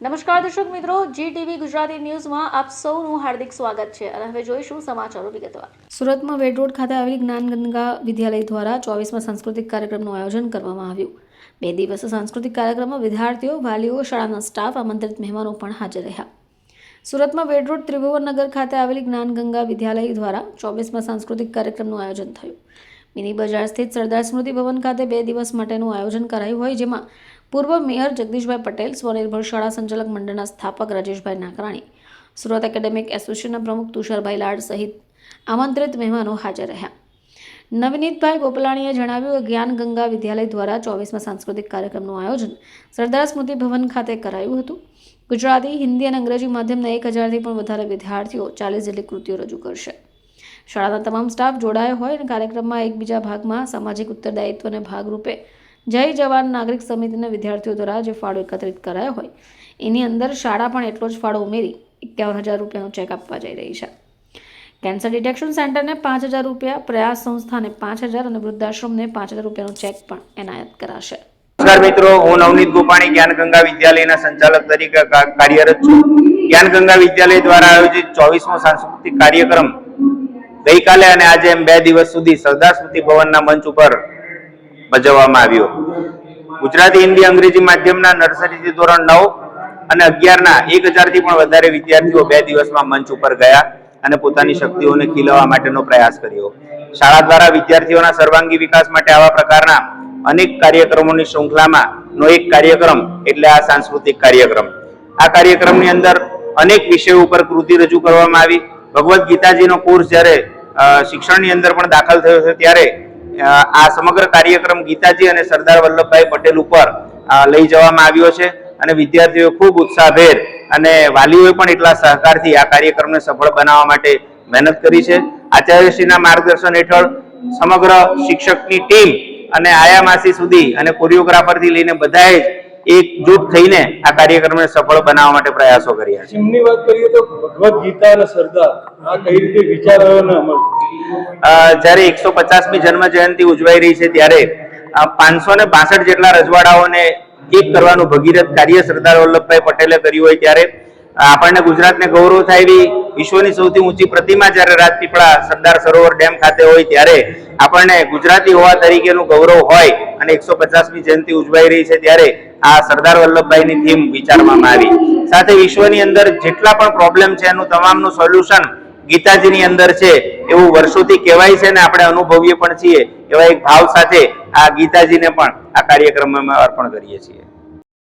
નમસ્કાર દર્શક મિત્રો, જીટીવી ગુજરાતી ન્યૂઝમાં આપ સૌનું હાર્દિક સ્વાગત છે અને હવે જોઈશું સમાચારો વિગતવાર. સુરતમાં વેડ રોડ ખાતે આવેલી જ્ઞાનગંગા વિદ્યાલય દ્વારા 24મા સાંસ્કૃતિક કાર્યક્રમનું આયોજન કરવામાં આવ્યું. 2 દિવસીય સાંસ્કૃતિક કાર્યક્રમમાં વિદ્યાર્થીઓ, વાલીઓ, શાળાના સ્ટાફ, આમંત્રિત મહેમાનો પણ હાજર રહ્યા. સુરતમાં વેડ રોડ ત્રિભુવનનગર ખાતે આવેલી જ્ઞાનગંગા વિદ્યાલય દ્વારા 24મા સાંસ્કૃતિક કાર્યક્રમનું આયોજન થયું. મિની બજાર સ્થિત સરદાર સ્મૃતિ ભવન ખાતે 2 દિવસ માટેનું આયોજન કરાયું હોય, જેમાં પૂર્વ મેયર જગદીશભાઈ પટેલ, સ્વનિર્ભર શાળા સંચાલક મંડળના સ્થાપક રાજેશભાઈ નાકરાણી, સુરત એકેડેમિક એસોસિએશનના પ્રમુખ તુષારભાઈ લાડ સહિત આમંત્રિત મહેમાનો હાજર રહ્યા. નવનીતભાઈ ગોપલાણીએ જણાવ્યું કે જ્ઞાનગંગા વિદ્યાલય દ્વારા 24મા સાંસ્કૃતિક કાર્યક્રમનું આયોજન સરદાર સ્મૃતિ ભવન ખાતે કરાયું હતું. ગુજરાતી, હિન્દી અને અંગ્રેજી માધ્યમના 1000થી પણ વધારે વિદ્યાર્થીઓ 40 જેટલી કૃતિઓ રજૂ કરશે. શાળાના તમામ સ્ટાફ જોડાયો હોય અને કાર્યક્રમમાં એકબીજા ભાગમાં સામાજિક ઉત્તરદાયિત્વને ભાગરૂપે જય જવાન નાગરિક સમિતિના વિદ્યાર્થીઓ દ્વારા જે ફાળો એકત્રિત કરાયો હોય એની અંદર શાળા પણ એટલો જ ફાળો ઉમેરી 51,000 રૂપિયાનો ચેક આપવા જઈ રહી છે. કેન્સર ડિટેક્શન સેન્ટરને 5,000 રૂપિયા, પ્રયાસ સંસ્થાને 5,000 અને વૃદ્ધાશ્રમને 5,000 રૂપિયાનો ચેક પણ એનાયત કરાશે. નમસ્કાર મિત્રો, હું નવનીત ગોપાણી જ્ઞાનગંગા વિદ્યાલયના સંચાલક તરીકે કાર્યરત છું. જ્ઞાનગંગા વિદ્યાલય દ્વારા આયોજિત 24મો સાંસ્કૃતિક કાર્યક્રમ ગઈકાલે અને આજે એમ 2 દિવસ સુધી સરદાર સ્મૃતિ ભવનના મંચ ઉપર ભજવવામાં આવ્યો. ગુજરાતી, હિન્દી, અંગ્રેજી માધ્યમના નર્સરીથી ધોરણ 9 અને 11ના 1000થી પણ વધારે વિદ્યાર્થીઓ 2 દિવસમાં મંચ ઉપર ગયા અને પોતાની શક્તિઓને ખીલવવા માટેનો પ્રયાસ કર્યો. શાળા દ્વારા વિદ્યાર્થીઓના સર્વાંગી વિકાસ માટે આવા પ્રકારના અનેક કાર્યક્રમોની શૃંખલામાંનો એક કાર્યક્રમ એટલે આ સાંસ્કૃતિક કાર્યક્રમ. આ કાર્યક્રમની અંદર અનેક વિષયો ઉપર કૃતિ રજૂ કરવામાં આવી. ભગવદ્ ગીતાજીનો કોર્સ જ્યારે શિક્ષણની અંદર પણ દાખલ થયો છે ત્યારે આ સમગ્ર કાર્યક્રમ ગીતાજી અને સરદાર વલ્લભભાઈ પટેલ ઉપર લઈ જવામાં આવ્યો છે અને વિદ્યાર્થીઓએ ખૂબ ઉત્સાહભેર અને વાલીઓએ પણ એટલા સહકારથી આ કાર્યક્રમને સફળ બનાવવા માટે મહેનત કરી છે. આચાર્યશ્રીના માર્ગદર્શન હેઠળ સમગ્ર શિક્ષકની ટીમ અને આયામાસી સુધી અને કોરિયોગ્રાફરથી લઈને બધાએ એકજૂટ થઈને આ કાર્યક્રમને સફળ બનાવવા માટે પ્રયાસો કર્યા છે. એમની વાત કરીએ તો ભગવદ્ ગીતા અને સરદાર આ કઈ રીતે વિચાર આવ્યો ને અમલ? જ્યારે 150મી જન્મ જયંતિ ઉજવાઈ રહી છે ત્યારે 562 જેટલા રજવાડાઓને એક કરવાનું ભગીરથ કાર્ય સરદાર વલ્લભભાઈ પટેલે કર્યું હોય ત્યારે આપણને ગુજરાતને ગૌરવ થાય એવી વિશ્વની સૌથી ઊંચી પ્રતિમા જ્યારે રાજપીપળા સરદાર સરોવર ડેમ ખાતે હોય ત્યારે આપણને ગુજરાતી હોવા તરીકેનું ગૌરવ હોય અને 150મી જયંતિ ઉજવાઈ રહી છે ત્યારે આ સરદાર વલ્લભભાઈની થીમ વિચારવામાં આવી. સાથે વિશ્વની અંદર જેટલા પણ પ્રોબ્લેમ છે એનું તમામનું સોલ્યુશન ગીતાજીની અંદર છે એવું વર્ષોથી કહેવાય છે ને આપણે અનુભવીએ પણ છીએ. એવા એક ભાવ સાથે આ ગીતાજીને પણ આ કાર્યક્રમમાં અર્પણ કરીએ છીએ.